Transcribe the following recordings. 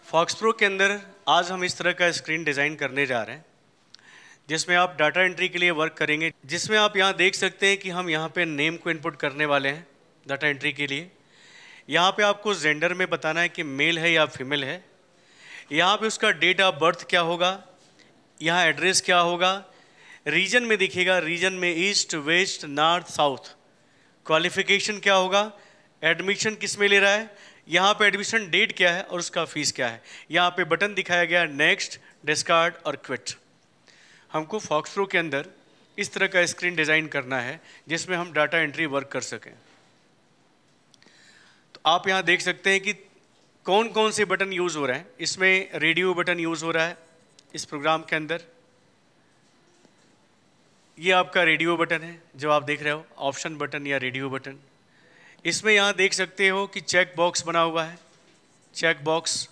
Fox pro के अंदर आज हम इस तरह का स्क्रीन डिज़ाइन करने जा रहे हैं जिसमें आप डाटा एंट्री के लिए वर्क करेंगे, जिसमें आप यहाँ देख सकते हैं कि हम यहाँ पे नेम को इनपुट करने वाले हैं डाटा एंट्री के लिए। यहाँ पे आपको जेंडर में बताना है कि मेल है या फीमेल है। यहाँ पे उसका डेट ऑफ बर्थ क्या होगा, यहाँ एड्रेस क्या होगा, रीजन में दिखेगा, रीजन में east west north south, qualification क्या होगा, एडमिशन किस में ले रहा है, यहाँ पे एडमिशन डेट क्या है और उसका फीस क्या है। यहाँ पे बटन दिखाया गया नेक्स्ट, डिस्कार्ड और क्विट। हमको फॉक्स प्रो के अंदर इस तरह का स्क्रीन डिज़ाइन करना है जिसमें हम डाटा एंट्री वर्क कर सकें। तो आप यहाँ देख सकते हैं कि कौन कौन से बटन यूज़ हो रहे हैं। इसमें रेडियो बटन यूज़ हो रहा है इस प्रोग्राम के अंदर। ये आपका रेडियो बटन है जो आप देख रहे हो, ऑप्शन बटन या रेडियो बटन। इसमें यहाँ देख सकते हो कि चेक बॉक्स बना हुआ है, चेक बॉक्स।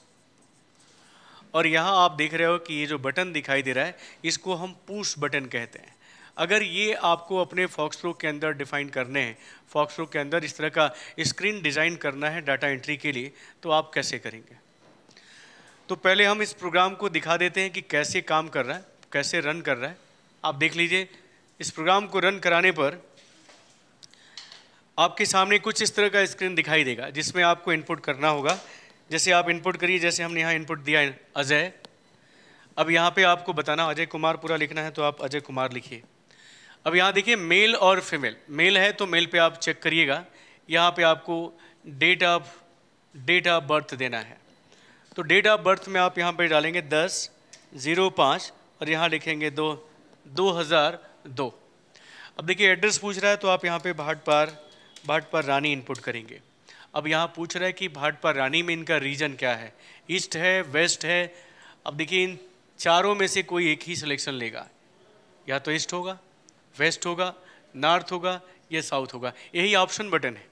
और यहाँ आप देख रहे हो कि ये जो बटन दिखाई दे रहा है इसको हम पुश बटन कहते हैं। अगर ये आपको अपने फॉक्स प्रो के अंदर डिफाइन करने हैं, फॉक्स प्रो के अंदर इस तरह का स्क्रीन डिज़ाइन करना है डाटा एंट्री के लिए, तो आप कैसे करेंगे। तो पहले हम इस प्रोग्राम को दिखा देते हैं कि कैसे काम कर रहा है, कैसे रन कर रहा है। आप देख लीजिए, इस प्रोग्राम को रन कराने पर आपके सामने कुछ इस तरह का स्क्रीन दिखाई देगा जिसमें आपको इनपुट करना होगा। जैसे आप इनपुट करिए, जैसे हमने यहाँ इनपुट दिया है अजय। अब यहाँ पे आपको बताना अजय कुमार पूरा लिखना है तो आप अजय कुमार लिखिए। अब यहाँ देखिए मेल और फीमेल, मेल है तो मेल पे आप चेक करिएगा। यहाँ पे आपको डेट ऑफ बर्थ देना है। तो डेट ऑफ बर्थ में आप यहाँ पे डालेंगे 10/05 और यहाँ लिखेंगे 2002। अब देखिए एड्रेस पूछ रहा है तो आप यहाँ पे भाट पर रानी इनपुट करेंगे। अब यहाँ पूछ रहा है कि भाट पर रानी में इनका रीजन क्या है, ईस्ट है, वेस्ट है। अब देखिए इन चारों में से कोई एक ही सिलेक्शन लेगा, या तो ईस्ट होगा, वेस्ट होगा, नॉर्थ होगा या साउथ होगा। यही ऑप्शन बटन है।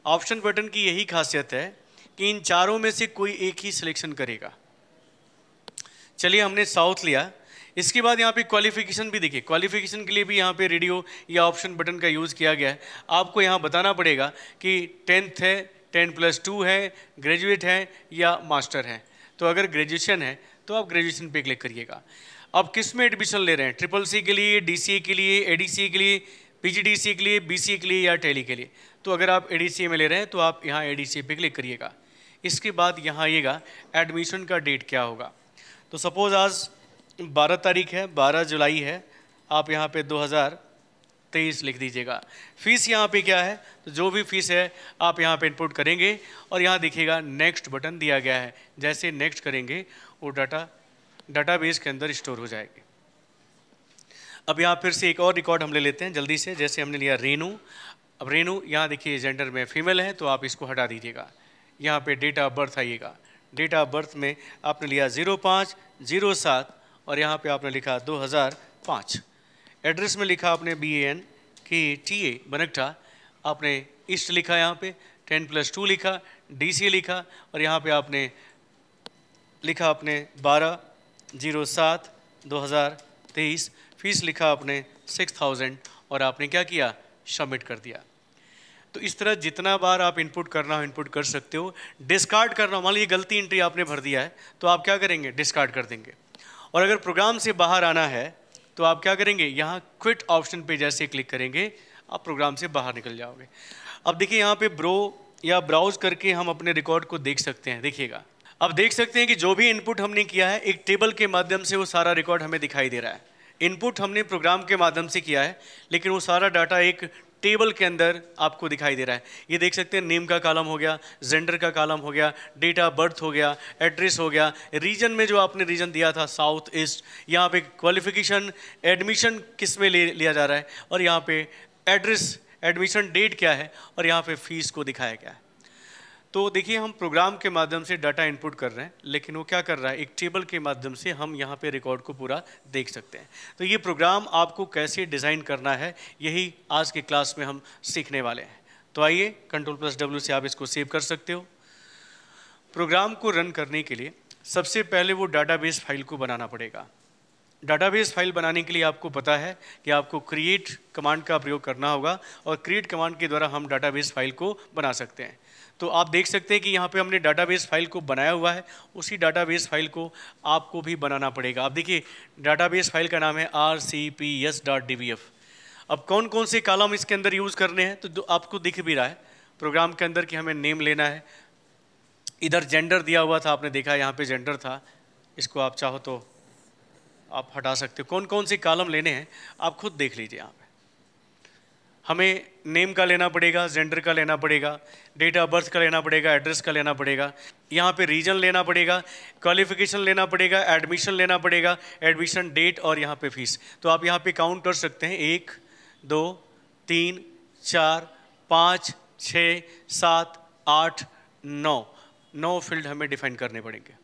ऑप्शन बटन की यही खासियत है कि इन चारों में से कोई एक ही सिलेक्शन करेगा। चलिए हमने साउथ लिया। इसके बाद यहाँ पे क्वालिफिकेशन भी देखिए, क्वालिफिकेशन के लिए भी यहाँ पे रेडियो या ऑप्शन बटन का यूज़ किया गया है। आपको यहाँ बताना पड़ेगा कि 10th है, 10+2 है, ग्रेजुएट है या मास्टर है। तो अगर ग्रेजुएशन है तो आप ग्रेजुएशन पे क्लिक करिएगा। अब किस में एडमिशन ले रहे हैं, CCC के लिए, DCA के लिए, ADCA के लिए, PGDCA के लिए, BCA के लिए या टेली के लिए। तो अगर आप ADCA में ले रहे हैं तो आप यहाँ ADCA पे क्लिक करिएगा। इसके बाद यहाँ आइएगा एडमिशन का डेट क्या होगा। तो सपोज़ आज 12 तारीख है, 12 जुलाई है, आप यहाँ पे 2023 लिख दीजिएगा। फीस यहाँ पे क्या है, तो जो भी फीस है आप यहाँ पे इनपुट करेंगे और यहाँ दिखेगा नेक्स्ट बटन दिया गया है। जैसे नेक्स्ट करेंगे वो डाटाबेस के अंदर स्टोर हो जाएगी। अब यहाँ फिर से एक और रिकॉर्ड हम ले लेते हैं जल्दी से। जैसे हमने लिया रेनू। अब रेनू यहाँ देखिए जेंडर में फीमेल है तो आप इसको हटा दीजिएगा। यहाँ पे डेट ऑफ बर्थ आइएगा। डेट ऑफ बर्थ में आपने लिया 05/07 और यहाँ पे आपने लिखा 2005। एड्रेस में लिखा आपने BAN की TA बनकटा, आपने ईस्ट लिखा, यहाँ पे 10+2 लिखा, DCA लिखा और यहाँ पे आपने लिखा आपने 12/07/2023। फीस लिखा आपने 6000 और आपने क्या किया, सबमिट कर दिया। तो इस तरह जितना बार आप इनपुट करना हो इनपुट कर सकते हो। डिस्कार्ड करना, मान लीजिए गलती एंट्री आपने भर दिया है तो आप क्या करेंगे, डिस्कार्ड कर देंगे। और अगर प्रोग्राम से बाहर आना है तो आप क्या करेंगे, यहाँ क्विट ऑप्शन पे जैसे क्लिक करेंगे आप प्रोग्राम से बाहर निकल जाओगे। अब देखिए यहाँ पे ब्राउज करके हम अपने रिकॉर्ड को देख सकते हैं। देखिएगा, अब देख सकते हैं कि जो भी इनपुट हमने किया है एक टेबल के माध्यम से वो सारा रिकॉर्ड हमें दिखाई दे रहा है। इनपुट हमने प्रोग्राम के माध्यम से किया है लेकिन वो सारा डाटा एक टेबल के अंदर आपको दिखाई दे रहा है। ये देख सकते हैं नेम का कॉलम हो गया, जेंडर का कॉलम हो गया, डेट ऑफ बर्थ हो गया, एड्रेस हो गया, रीजन में जो आपने रीजन दिया था साउथ ईस्ट, यहाँ पे क्वालिफिकेशन, एडमिशन किस में लिया जा रहा है और यहाँ पे एड्रेस, एडमिशन डेट क्या है और यहाँ पे फीस को दिखाया गया है। तो देखिए हम प्रोग्राम के माध्यम से डाटा इनपुट कर रहे हैं लेकिन वो क्या कर रहा है, एक टेबल के माध्यम से हम यहाँ पे रिकॉर्ड को पूरा देख सकते हैं। तो ये प्रोग्राम आपको कैसे डिज़ाइन करना है यही आज के क्लास में हम सीखने वाले हैं। तो आइए Ctrl+W से आप इसको सेव कर सकते हो। प्रोग्राम को रन करने के लिए सबसे पहले वो डाटाबेस फाइल को बनाना पड़ेगा। डाटाबेस फाइल बनाने के लिए आपको पता है कि आपको क्रिएट कमांड का प्रयोग करना होगा और क्रिएट कमांड के द्वारा हम डाटाबेस फाइल को बना सकते हैं। तो आप देख सकते हैं कि यहाँ पे हमने डाटाबेस फाइल को बनाया हुआ है, उसी डाटाबेस फाइल को आपको भी बनाना पड़ेगा। आप देखिए डाटाबेस फाइल का नाम है rcps.dbf। अब कौन कौन से कॉलम इसके अंदर यूज़ करने हैं, तो आपको दिख भी रहा है प्रोग्राम के अंदर कि हमें नेम लेना है। इधर जेंडर दिया हुआ था, आपने देखा यहाँ पे जेंडर था, इसको आप चाहो तो आप हटा सकते हो। कौन कौन से कॉलम लेने हैं आप खुद देख लीजिए। यहाँ पे हमें नेम का लेना पड़ेगा, जेंडर का लेना पड़ेगा, डेट ऑफ बर्थ का लेना पड़ेगा, एड्रेस का लेना पड़ेगा, यहाँ पे रीजन लेना पड़ेगा, क्वालिफिकेशन लेना पड़ेगा, एडमिशन लेना पड़ेगा, एडमिशन डेट और यहाँ पे फीस। तो आप यहाँ पे काउंट कर सकते हैं 1 2 3 4 5 6 7 8 9 फील्ड हमें डिफाइन करने पड़ेंगे।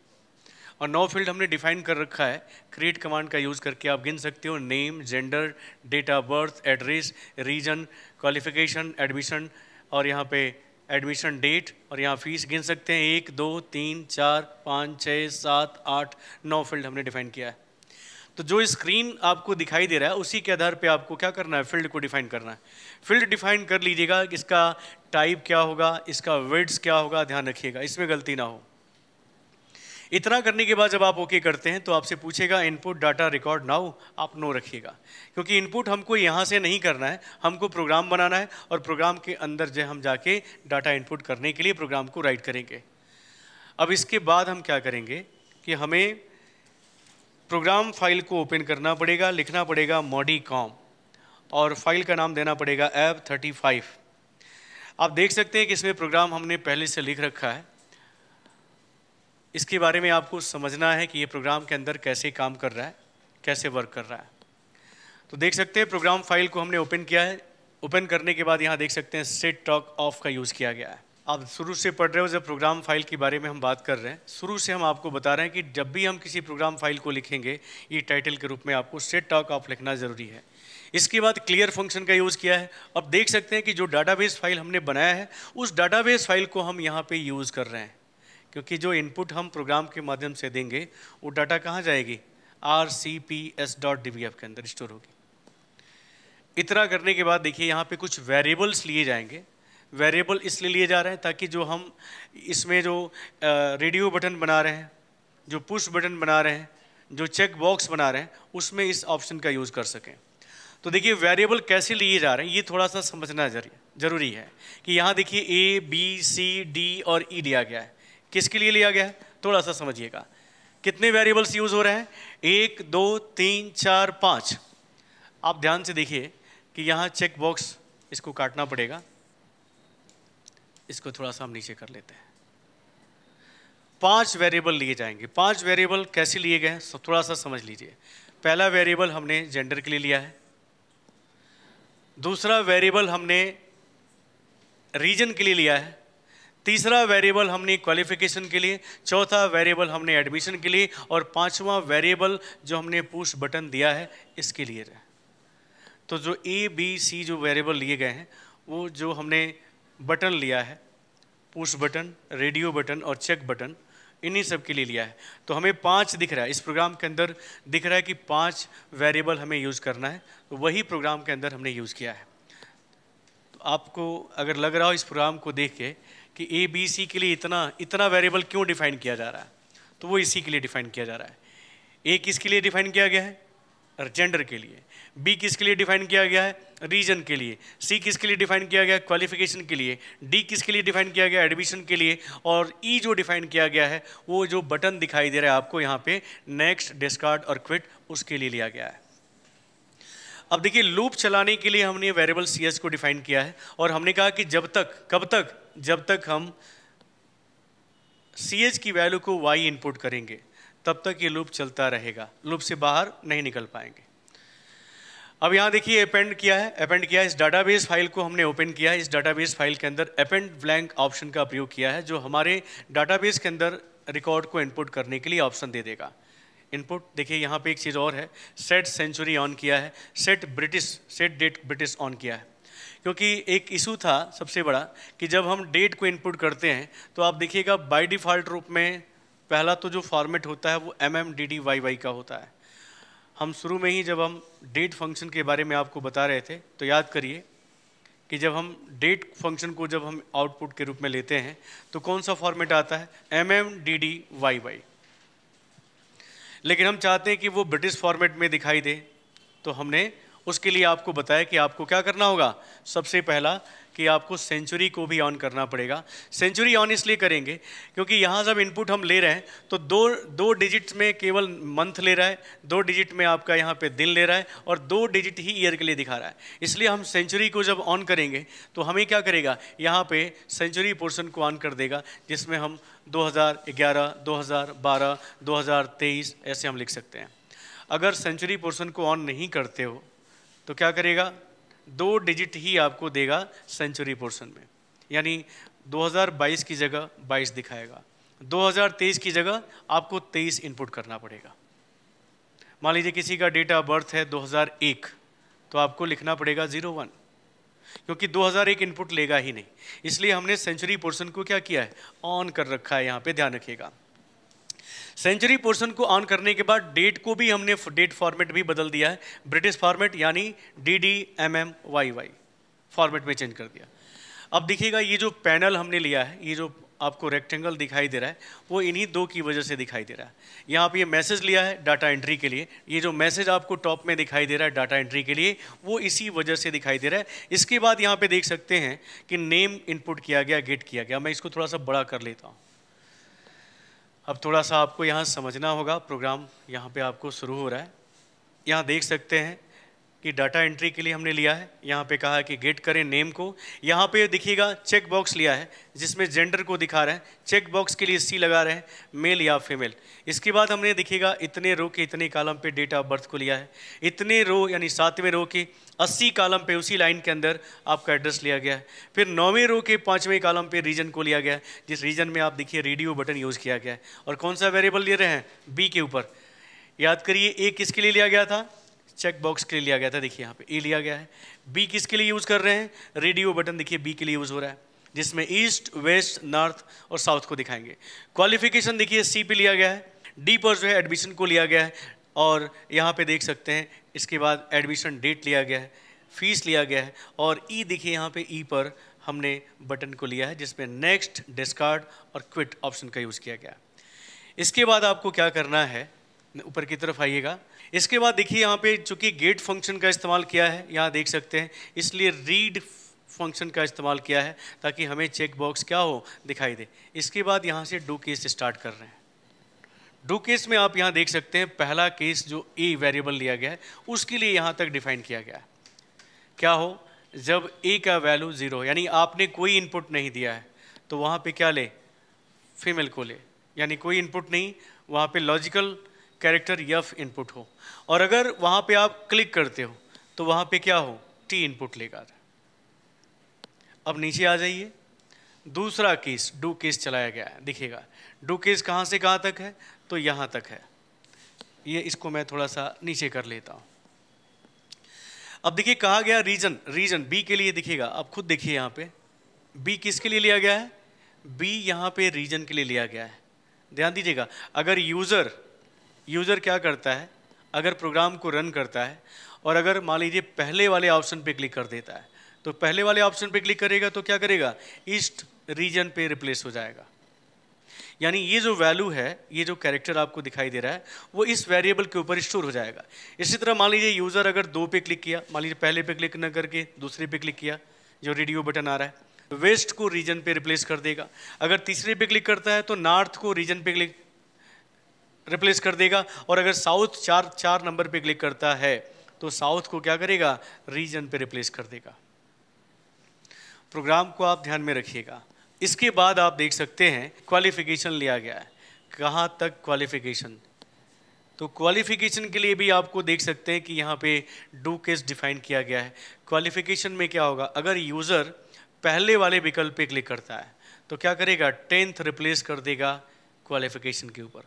और 9 फील्ड हमने डिफाइन कर रखा है। क्रिएट कमांड का यूज़ करके आप गिन सकते हो name, gender, date of birth, address, region, qualification, admission और यहाँ पे एडमिशन डेट और यहाँ फीस गिन सकते हैं। 1 2 3 4 5 6 7 8 9 फील्ड हमने डिफाइन किया है। तो जो स्क्रीन आपको दिखाई दे रहा है उसी के आधार पे आपको क्या करना है, फील्ड को डिफाइन करना है। फील्ड डिफाइन कर लीजिएगा, इसका टाइप क्या होगा, इसका विड्थ क्या होगा, ध्यान रखिएगा इसमें गलती ना हो। इतना करने के बाद जब आप ओके करते हैं तो आपसे पूछेगा इनपुट डाटा रिकॉर्ड नाउ, आप नो रखिएगा, क्योंकि इनपुट हमको यहाँ से नहीं करना है, हमको प्रोग्राम बनाना है और प्रोग्राम के अंदर जो हम जाके डाटा इनपुट करने के लिए प्रोग्राम को राइट करेंगे। अब इसके बाद हम क्या करेंगे कि हमें प्रोग्राम फाइल को ओपन करना पड़ेगा, लिखना पड़ेगा modicom और फाइल का नाम देना पड़ेगा app35। आप देख सकते हैं कि इसमें प्रोग्राम हमने पहले से लिख रखा है। इसके बारे में आपको समझना है कि ये प्रोग्राम के अंदर कैसे काम कर रहा है, कैसे वर्क कर रहा है। तो देख सकते हैं प्रोग्राम फाइल को हमने ओपन किया है। ओपन करने के बाद यहाँ देख सकते हैं सेट टॉक ऑफ का यूज़ किया गया है। आप शुरू से पढ़ रहे हो, जब प्रोग्राम फाइल के बारे में हम बात कर रहे हैं, शुरू से हम आपको बता रहे हैं कि जब भी हम किसी प्रोग्राम फाइल को लिखेंगे ये टाइटल के रूप में आपको सेट टॉक ऑफ लिखना ज़रूरी है। इसके बाद क्लियर फंक्शन का यूज़ किया है। अब देख सकते हैं कि जो डाटाबेस फाइल हमने बनाया है उस डाटाबेस फाइल को हम यहाँ पे यूज़ कर रहे हैं, क्योंकि जो इनपुट हम प्रोग्राम के माध्यम से देंगे वो डाटा कहाँ जाएगी, rcps.dbf के अंदर स्टोर होगी। इतना करने के बाद देखिए यहाँ पे कुछ वेरिएबल्स लिए जाएंगे। वेरिएबल इसलिए लिए जा रहे हैं ताकि जो हम इसमें जो रेडियो बटन बना रहे हैं, जो पुश बटन बना रहे हैं, जो चेक बॉक्स बना रहे हैं, उसमें इस ऑप्शन का यूज़ कर सकें। तो देखिए वेरिएबल कैसे लिए जा रहे हैं ये थोड़ा सा समझना ज़रूरी है कि यहाँ देखिए A, B, C, D और E दिया गया है। किसके लिए लिया गया है थोड़ा सा समझिएगा। कितने वेरिएबल्स यूज़ हो रहे हैं, 1 2 3 4 5। आप ध्यान से देखिए कि यहाँ चेक बॉक्स इसको काटना पड़ेगा, इसको थोड़ा सा हम नीचे कर लेते हैं। 5 वेरिएबल लिए जाएंगे। 5 वेरिएबल कैसे लिए गए हैं थोड़ा सा समझ लीजिए। पहला वेरिएबल हमने जेंडर के लिए लिया है, दूसरा वेरिएबल हमने रीजन के लिए लिया है, तीसरा वेरिएबल हमने क्वालिफिकेशन के लिए, चौथा वेरिएबल हमने एडमिशन के लिए और पांचवा वेरिएबल जो हमने पुश बटन दिया है इसके लिए है। तो जो A, B, C जो वेरिएबल लिए गए हैं वो जो हमने बटन लिया है, पुश बटन, रेडियो बटन और चेक बटन, इन्हीं सब के लिए लिया है। तो हमें 5 दिख रहा है, इस प्रोग्राम के अंदर दिख रहा है कि 5 वेरिएबल हमें यूज़ करना है, तो वही प्रोग्राम के अंदर हमने यूज़ किया है। तो आपको अगर लग रहा हो इस प्रोग्राम को देख के कि A, B, C के लिए इतना वेरिएबल क्यों डिफाइन किया जा रहा है, तो वो इसी के लिए डिफाइन किया जा रहा है। A किसके लिए डिफाइन किया गया है, जेंडर के लिए। B किसके लिए डिफाइन किया गया है, रीजन के लिए। C किसके लिए डिफाइन किया गया है, क्वालिफिकेशन के लिए। D किसके लिए डिफाइन किया गया है, एडमिशन के लिए। और E जो डिफाइन किया गया है वो जो बटन दिखाई दे रहा है आपको यहाँ पे, नेक्स्ट, डिस्कार्ड और क्विट, उसके लिए लिया गया है। अब देखिए लूप चलाने के लिए हमने वेरिएबल CS को डिफाइन किया है और हमने कहा कि जब तक हम CS की वैल्यू को Y इनपुट करेंगे तब तक ये लूप चलता रहेगा, लूप से बाहर नहीं निकल पाएंगे। अब यहाँ देखिए अपेंड किया है, इस डाटाबेस फाइल को हमने ओपन किया है। इस डाटाबेस फाइल के अंदर अपेंड ब्लैंक ऑप्शन का प्रयोग किया है, जो हमारे डाटाबेस के अंदर रिकॉर्ड को इनपुट करने के लिए ऑप्शन दे देगा। इनपुट देखिए यहाँ पे एक चीज़ और है, सेट सेंचुरी ऑन किया है, सेट डेट ब्रिटिश ऑन किया है, क्योंकि एक इशू था सबसे बड़ा कि जब हम डेट को इनपुट करते हैं तो आप देखिएगा बाय डिफ़ॉल्ट रूप में पहला तो जो फॉर्मेट होता है वो MMDDYY का होता है। हम शुरू में ही जब हम डेट फंक्शन के बारे में आपको बता रहे थे तो याद करिए कि जब हम डेट फंक्शन को जब हम आउटपुट के रूप में लेते हैं तो कौन सा फॉर्मेट आता है, MMDDYY। लेकिन हम चाहते हैं कि वो ब्रिटिश फॉर्मेट में दिखाई दे, तो हमने उसके लिए आपको बताया कि आपको क्या करना होगा। सबसे पहला कि आपको सेंचुरी को भी ऑन करना पड़ेगा। सेंचुरी ऑन इसलिए करेंगे क्योंकि यहाँ जब इनपुट हम ले रहे हैं तो दो डिजिट्स में केवल मंथ ले रहा है, 2 डिजिट में आपका यहाँ पे दिन ले रहा है, और 2 डिजिट ही ईयर के लिए दिखा रहा है। इसलिए हम सेंचुरी को जब ऑन करेंगे तो हमें क्या करेगा, यहाँ पे सेंचुरी पोर्शन को ऑन कर देगा, जिसमें हम 2011, 2012, 2023 ऐसे हम लिख सकते हैं। अगर सेंचुरी पोर्शन को ऑन नहीं करते हो तो क्या करेगा, 2 डिजिट ही आपको देगा सेंचुरी पोर्शन में, यानी 2022 की जगह 22 दिखाएगा, 2023 की जगह आपको 23 इनपुट करना पड़ेगा। मान लीजिए किसी का डेट ऑफ बर्थ है 2001, तो आपको लिखना पड़ेगा 01, क्योंकि 2001 इनपुट लेगा ही नहीं। इसलिए हमने सेंचुरी पोर्शन को क्या किया है, ऑन कर रखा है, यहाँ पे ध्यान रखिएगा। सेंचुरी पोर्शन को ऑन करने के बाद डेट को भी हमने डेट फॉर्मेट भी बदल दिया है, ब्रिटिश फॉर्मेट यानी DDMMYY फॉर्मेट में चेंज कर दिया। अब देखिएगा ये जो पैनल हमने लिया है, ये जो आपको रेक्टेंगल दिखाई दे रहा है, वो इन्हीं 2 की वजह से दिखाई दे रहा है। यहाँ पे ये मैसेज लिया है डाटा एंट्री के लिए, ये जो मैसेज आपको टॉप में दिखाई दे रहा है डाटा एंट्री के लिए, वो इसी वजह से दिखाई दे रहा है। इसके बाद यहाँ पे देख सकते हैं कि नेम इनपुट किया गया, गेट किया गया। मैं इसको थोड़ा सा बड़ा कर लेता हूँ। अब थोड़ा सा आपको यहाँ समझना होगा, प्रोग्राम यहाँ पे आपको शुरू हो रहा है। यहाँ देख सकते हैं कि डाटा एंट्री के लिए हमने लिया है, यहाँ पे कहा है कि गेट करें नेम को। यहाँ पे देखिएगा चेक बॉक्स लिया है जिसमें जेंडर को दिखा रहे हैं, चेक बॉक्स के लिए C लगा रहे हैं, मेल या फीमेल। इसके बाद हमने देखिएगा इतने रो के इतने कॉलम पे डेट ऑफ बर्थ को लिया है, इतने रो यानी 7वें रो के 80 कॉलम पे उसी लाइन के अंदर आपका एड्रेस लिया गया है। फिर 9वें रो के 5वें कॉलम पे रीजन को लिया गया है, जिस रीजन में आप देखिए रेडियो बटन यूज़ किया गया है। और कौन सा वेरिएबल ले रहे हैं, B के ऊपर। याद करिए A किसके लिए लिया गया था, चेक बॉक्स के लिए लिया गया था, देखिए यहाँ पे A लिया गया है। B किसके लिए यूज़ कर रहे हैं, रेडियो बटन देखिए B के लिए यूज़ हो रहा है, जिसमें ईस्ट, वेस्ट, नॉर्थ और साउथ को दिखाएंगे। क्वालिफिकेशन देखिए C पे लिया गया है, D पर जो है एडमिशन को लिया गया है, और यहाँ पे देख सकते हैं इसके बाद एडमिशन डेट लिया गया है, फीस लिया गया है, और E देखिए यहाँ पे E पर हमने बटन को लिया है जिसमें नेक्स्ट, डिस्कार्ड और क्विट ऑप्शन का यूज़ किया गया है। इसके बाद आपको क्या करना है, ऊपर की तरफ आइएगा। इसके बाद देखिए यहाँ पे चूंकि गेट फंक्शन का इस्तेमाल किया है, यहाँ देख सकते हैं, इसलिए रीड फंक्शन का इस्तेमाल किया है ताकि हमें चेक बॉक्स क्या हो, दिखाई दे। इसके बाद यहाँ से डू केस स्टार्ट कर रहे हैं। डू केस में आप यहाँ देख सकते हैं पहला केस जो A वेरिएबल लिया गया है उसके लिए यहाँ तक डिफाइन किया गया है। क्या हो, जब A का वैल्यू 0 यानी आपने कोई इनपुट नहीं दिया है तो वहाँ पे क्या ले, फीमेल को ले, यानी कोई इनपुट नहीं, वहाँ पे लॉजिकल कैरेक्टर F इनपुट हो। और अगर वहाँ पे आप क्लिक करते हो तो वहाँ पे क्या हो, T इनपुट लेगा। अब नीचे आ जाइए, दूसरा केस डू केस चलाया गया है। देखिएगा डू केस कहाँ से कहाँ तक है, तो यहाँ तक है। ये इसको मैं थोड़ा सा नीचे कर लेता हूँ। अब देखिए कहा गया रीजन, रीजन B के लिए दिखेगा, आप खुद देखिए यहाँ पे B किसके लिए लिया गया है, B यहाँ पे रीजन के लिए लिया गया है। ध्यान दीजिएगा, अगर यूज़र क्या करता है, अगर प्रोग्राम को रन करता है और अगर मान लीजिए पहले वाले ऑप्शन पे क्लिक कर देता है, तो पहले वाले ऑप्शन पे क्लिक करेगा तो क्या करेगा, ईस्ट रीजन पे रिप्लेस हो जाएगा। यानी ये जो वैल्यू है, ये जो कैरेक्टर आपको दिखाई दे रहा है, वो इस वेरिएबल के ऊपर स्टोर हो जाएगा। इसी तरह मान लीजिए यूज़र अगर 2 पे क्लिक किया, मान लीजिए पहले पे क्लिक न करके दूसरे पे क्लिक किया, जो रेडियो बटन आ रहा है, वेस्ट को रीजन पे रिप्लेस कर देगा। अगर तीसरे पे क्लिक करता है तो नॉर्थ को रीजन पे क्लिक रिप्लेस कर देगा। और अगर साउथ 4 नंबर पे क्लिक करता है तो साउथ को क्या करेगा, रीजन पे रिप्लेस कर देगा। प्रोग्राम को आप ध्यान में रखिएगा। इसके बाद आप देख सकते हैं क्वालिफिकेशन लिया गया है। कहाँ तक क्वालिफिकेशन, तो क्वालिफिकेशन के लिए भी आपको देख सकते हैं कि यहाँ पे डू केस डिफाइन किया गया है। क्वालिफिकेशन में क्या होगा, अगर यूज़र पहले वाले विकल्प पे क्लिक करता है तो क्या करेगा, 10th रिप्लेस कर देगा क्वालिफिकेशन के ऊपर।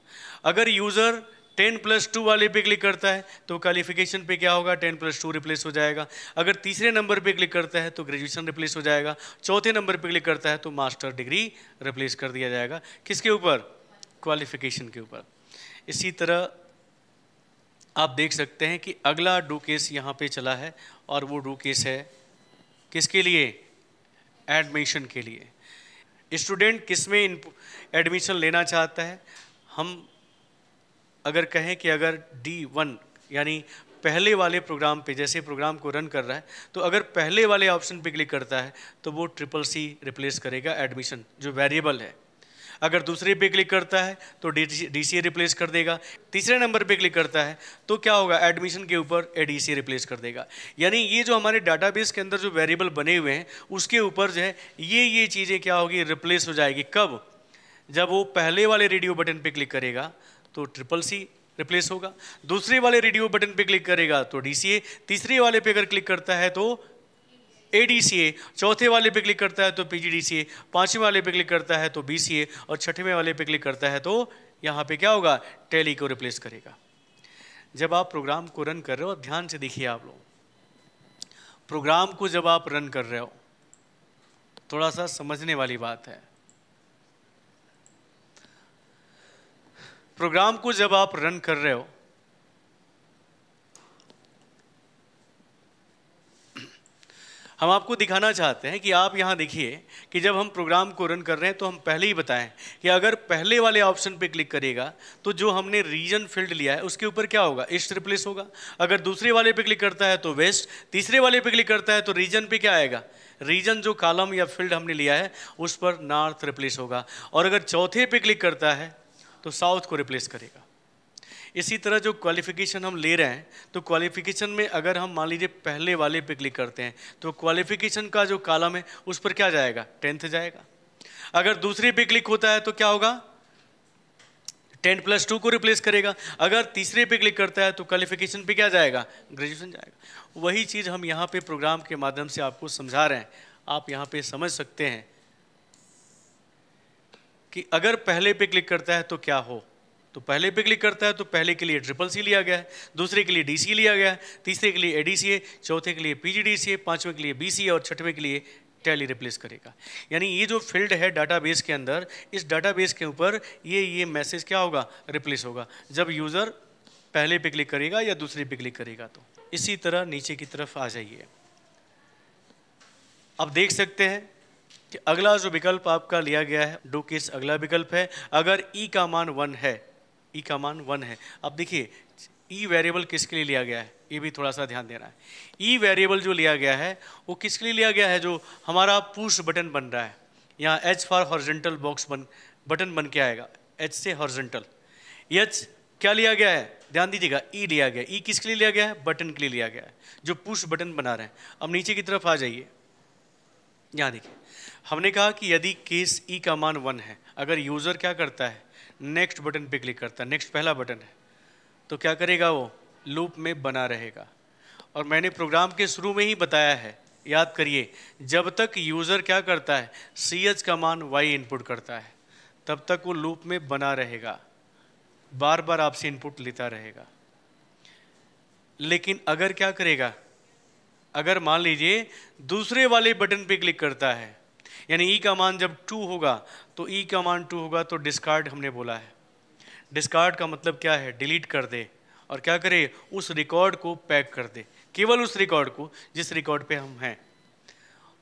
अगर यूज़र 10+2 वाले पे क्लिक करता है तो क्वालिफिकेशन पे क्या होगा, 10+2 रिप्लेस हो जाएगा। अगर तीसरे नंबर पे क्लिक करता है तो ग्रेजुएशन रिप्लेस हो जाएगा। चौथे नंबर पे क्लिक करता है तो मास्टर डिग्री रिप्लेस कर दिया जाएगा। किसके ऊपर, क्वालिफिकेशन के ऊपर। इसी तरह आप देख सकते हैं कि अगला डू केस यहाँ पे चला है और वो डू केस है किसके लिए? एडमिशन के लिए। स्टूडेंट किस में एडमिशन लेना चाहता है? हम अगर कहें कि अगर D1 यानी पहले वाले प्रोग्राम पे, जैसे प्रोग्राम को रन कर रहा है, तो अगर पहले वाले ऑप्शन पे क्लिक करता है तो वो CCC रिप्लेस करेगा एडमिशन जो वेरिएबल है। अगर दूसरे पे क्लिक करता है तो DCA रिप्लेस कर देगा। तीसरे नंबर पे क्लिक करता है तो क्या होगा? एडमिशन के ऊपर ADCA रिप्लेस कर देगा। यानी ये जो हमारे डाटाबेस के अंदर जो वेरिएबल बने हुए हैं उसके ऊपर जो है ये चीज़ें क्या होगी? रिप्लेस हो जाएगी। कब? जब वो पहले वाले रेडियो बटन पे क्लिक करेगा तो CCC रिप्लेस होगा, दूसरे वाले रेडियो बटन पे क्लिक करेगा तो DCA, तीसरे वाले पे अगर क्लिक करता है तो ADCA, चौथे वाले पे क्लिक करता है तो PGDCA, पांचवें वाले पे क्लिक करता है तो BCA और छठवें वाले पे क्लिक करता है तो यहाँ पे क्या होगा? टैली को रिप्लेस करेगा। जब आप प्रोग्राम को रन कर रहे हो, ध्यान से देखिए आप लोग, प्रोग्राम को जब आप रन कर रहे हो, थोड़ा सा समझने वाली बात है। प्रोग्राम को जब आप रन कर रहे हो, हम आपको दिखाना चाहते हैं कि आप यहाँ देखिए कि जब हम प्रोग्राम को रन कर रहे हैं तो हम पहले ही बताएं कि अगर पहले वाले ऑप्शन पे क्लिक करेगा तो जो हमने रीजन फील्ड लिया है उसके ऊपर क्या होगा? ईस्ट रिप्लेस होगा। अगर दूसरे वाले पे क्लिक करता है तो वेस्ट, तीसरे वाले पे क्लिक करता है तो रीजन पे क्या आएगा? रीजन जो कॉलम या फील्ड हमने लिया है उस पर नॉर्थ रिप्लेस होगा। और अगर चौथे पे क्लिक करता है तो साउथ को रिप्लेस करेगा। इसी तरह जो क्वालिफिकेशन हम ले रहे हैं, तो क्वालिफिकेशन में अगर हम मान लीजिए पहले वाले पे क्लिक करते हैं तो क्वालिफिकेशन का जो कॉलम है उस पर क्या जाएगा? 10th जाएगा। अगर दूसरे पे क्लिक होता है तो क्या होगा? 10+2 को रिप्लेस करेगा। अगर तीसरे पे क्लिक करता है तो क्वालिफिकेशन पे क्या जाएगा? ग्रेजुएशन जाएगा। वही चीज़ हम यहाँ पे प्रोग्राम के माध्यम से आपको समझा रहे हैं। आप यहाँ पे समझ सकते हैं कि अगर पहले पे क्लिक करता है तो क्या हो। तो पहले पे क्लिक करता है तो पहले के लिए CCC लिया गया है, दूसरे के लिए DC लिया गया है, तीसरे के लिए ADCA, चौथे के लिए PGDCA, पांचवें के लिए BCA और छठवें के लिए टैली रिप्लेस करेगा। यानी ये जो फील्ड है डाटाबेस के अंदर, इस डाटाबेस के ऊपर ये मैसेज क्या होगा? रिप्लेस होगा जब यूज़र पहले पे क्लिक करेगा या दूसरे पे क्लिक करेगा। तो इसी तरह नीचे की तरफ आ जाइए। अब देख सकते हैं कि अगला जो विकल्प आपका लिया गया है, डू केस अगला विकल्प है। अगर ई का मान 1 है, ई का मान 1 है। अब देखिए ई वेरिएबल किसके लिए लिया गया है, ये भी थोड़ा सा ध्यान देना है। ई वेरिएबल जो लिया गया है वो किसके लिए लिया गया है? जो हमारा पुश बटन बन रहा है, यहाँ H for horizontal box button बन के आएगा, H से हॉरिजॉन्टल। H क्या लिया गया है? ध्यान दीजिएगा, ई लिया गया। ई किसके लिए लिया गया है? बटन के लिए लिया गया है, जो पुश बटन बना रहे हैं। अब नीचे की तरफ आ जाइए। यहाँ देखिए, हमने कहा कि यदि केस ई का मान 1 है, अगर यूज़र क्या करता है? नेक्स्ट बटन पे क्लिक करता है, नेक्स्ट पहला बटन है, तो क्या करेगा? वो लूप में बना रहेगा। और मैंने प्रोग्राम के शुरू में ही बताया है, याद करिए, जब तक यूज़र क्या करता है? CH का मान Y इनपुट करता है, तब तक वो लूप में बना रहेगा, बार बार आपसे इनपुट लेता रहेगा। लेकिन अगर क्या करेगा? अगर मान लीजिए दूसरे वाले बटन पे क्लिक करता है, यानी ई का मान जब 2 होगा, तो ई का मान 2 होगा तो डिस्कार्ड हमने बोला है। डिस्कार्ड का मतलब क्या है? डिलीट कर दे। और क्या करे? उस रिकॉर्ड को पैक कर दे, केवल उस रिकॉर्ड को जिस रिकॉर्ड पे हम हैं।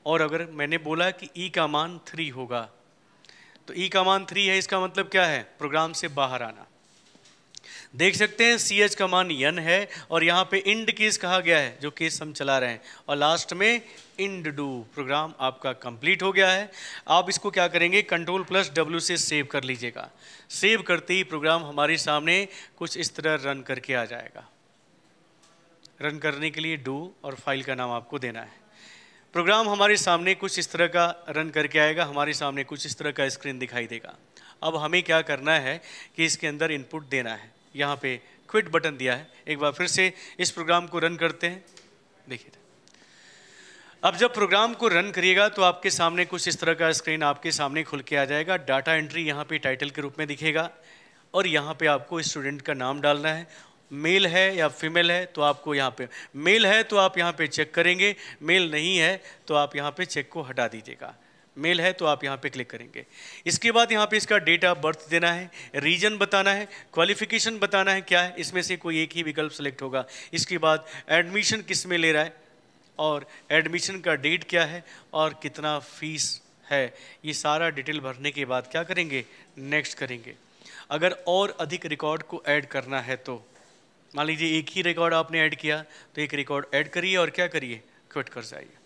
और अगर मैंने बोला कि ई का मान 3 होगा, तो ई का मान 3 है, इसका मतलब क्या है? प्रोग्राम से बाहर आना। देख सकते हैं CH का मान n है और यहाँ पे इंड केस कहा गया है, जो केस हम चला रहे हैं, और लास्ट में इंड डू। प्रोग्राम आपका कंप्लीट हो गया है। आप इसको क्या करेंगे? Ctrl+W से सेव कर लीजिएगा। सेव करते ही प्रोग्राम हमारे सामने कुछ इस तरह रन करके आ जाएगा। रन करने के लिए डू और फाइल का नाम आपको देना है। प्रोग्राम हमारे सामने कुछ इस तरह का रन करके आएगा, हमारे सामने कुछ इस तरह का स्क्रीन दिखाई देगा। अब हमें क्या करना है कि इसके अंदर इनपुट देना है। यहाँ पे क्विट बटन दिया है। एक बार फिर से इस प्रोग्राम को रन करते हैं। देखिए, अब जब प्रोग्राम को रन करिएगा तो आपके सामने कुछ इस तरह का स्क्रीन आपके सामने खुल के आ जाएगा। डाटा एंट्री यहाँ पे टाइटल के रूप में दिखेगा और यहाँ पे आपको स्टूडेंट का नाम डालना है। मेल है या फीमेल है तो आपको यहाँ पे, मेल है तो आप यहाँ पे चेक करेंगे, मेल नहीं है तो आप यहाँ पे चेक को हटा दीजिएगा। मेल है तो आप यहाँ पे क्लिक करेंगे। इसके बाद यहाँ पे इसका डेट ऑफ बर्थ देना है, रीजन बताना है, क्वालिफिकेशन बताना है क्या है, इसमें से कोई एक ही विकल्प सेलेक्ट होगा। इसके बाद एडमिशन किस में ले रहा है और एडमिशन का डेट क्या है और कितना फीस है, ये सारा डिटेल भरने के बाद क्या करेंगे, नेक्स्ट करेंगे। अगर और अधिक रिकॉर्ड को ऐड करना है तो मान लीजिए एक ही रिकॉर्ड आपने ऐड किया, तो एक रिकॉर्ड ऐड करिए और क्या करिए, क्विट कर जाइए।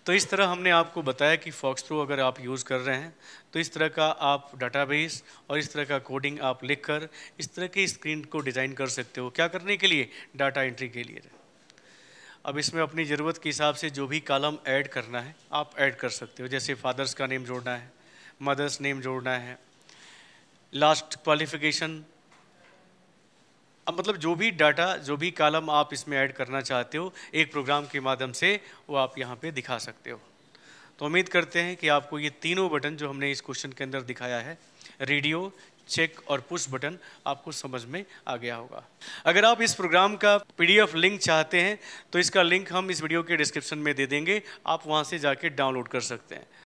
तो इस तरह हमने आपको बताया कि फॉक्सट्रो अगर आप यूज़ कर रहे हैं तो इस तरह का आप डाटाबेस और इस तरह का कोडिंग आप लिखकर इस तरह की स्क्रीन को डिज़ाइन कर सकते हो। क्या करने के लिए, डाटा एंट्री के लिए। अब इसमें अपनी ज़रूरत के हिसाब से जो भी कॉलम ऐड करना है आप ऐड कर सकते हो, जैसे फादर्स का नेम जोड़ना है, मदर्स नेम जोड़ना है, लास्ट क्वालिफिकेशन। अब मतलब जो भी डाटा, जो भी कॉलम आप इसमें ऐड करना चाहते हो एक प्रोग्राम के माध्यम से वो आप यहाँ पे दिखा सकते हो। तो उम्मीद करते हैं कि आपको ये तीनों बटन जो हमने इस क्वेश्चन के अंदर दिखाया है, रेडियो, चेक और पुश बटन, आपको समझ में आ गया होगा। अगर आप इस प्रोग्राम का PDF लिंक चाहते हैं तो इसका लिंक हम इस वीडियो के डिस्क्रिप्शन में दे देंगे, आप वहाँ से जाके डाउनलोड कर सकते हैं।